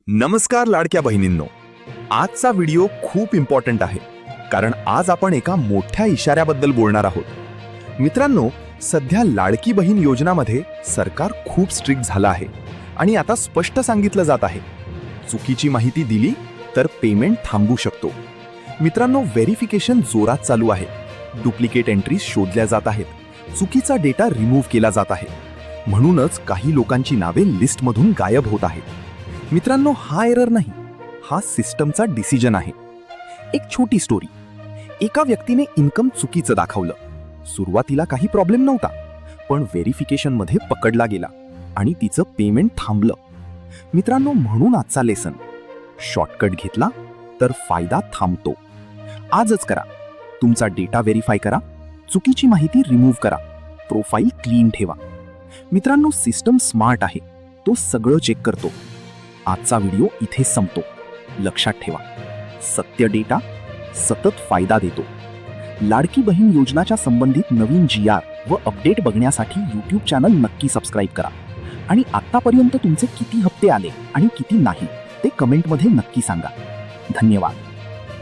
नमस्कार लाडक्या बहिणींनो, आजचा व्हिडिओ खूप इम्पॉर्टंट आहे कारण आज आपण एका मोठ्या इशाऱ्याबद्दल बोलणार आहोत. मित्रांनो, सध्या लाडकी बहीण योजनामध्ये सरकार खूप स्ट्रिक्ट झालं आहे आणि आता स्पष्ट सांगितलं जात आहे, चुकीची माहिती दिली तर पेमेंट थांबू शकतो. मित्रांनो, व्हेरिफिकेशन जोरात चालू आहे. डुप्लिकेट एंट्रीज शोधल्या जात आहेत, चुकीचा डेटा रिमूव्ह केला जात आहे. म्हणूनच काही लोकांची नावे लिस्टमधून गायब होत आहेत. मित्रांनो, हा एरर नाही, हा सिस्टमचा डिसिजन आहे. एक छोटी स्टोरी. एका व्यक्तीने इन्कम चुकीचं दाखवलं. सुरुवातीला काही प्रॉब्लेम नव्हता, पण व्हेरिफिकेशनमध्ये पकडला गेला आणि तिचं पेमेंट थांबलं. मित्रांनो, म्हणून आजचा लेसन, शॉर्टकट घेतला तर फायदा थांबतो. आजच करा. तुमचा डेटा व्हेरीफाय करा, चुकीची माहिती रिमूव्ह करा, प्रोफाईल क्लीन ठेवा. मित्रांनो, सिस्टम स्मार्ट आहे, तो सगळं चेक करतो. आजचा व्हिडिओ इथे संपतो. लक्षात ठेवा, सत्य डेटा सतत फायदा देतो. लाडकी बहीण योजनाच्या संबंधित नवीन GR व अपडेट बघण्यासाठी YouTube चॅनल नक्की सबस्क्राईब करा. आणि आतापर्यंत तुमचे किती हप्ते आले आणि किती नाही ते कमेंटमध्ये नक्की सांगा. धन्यवाद.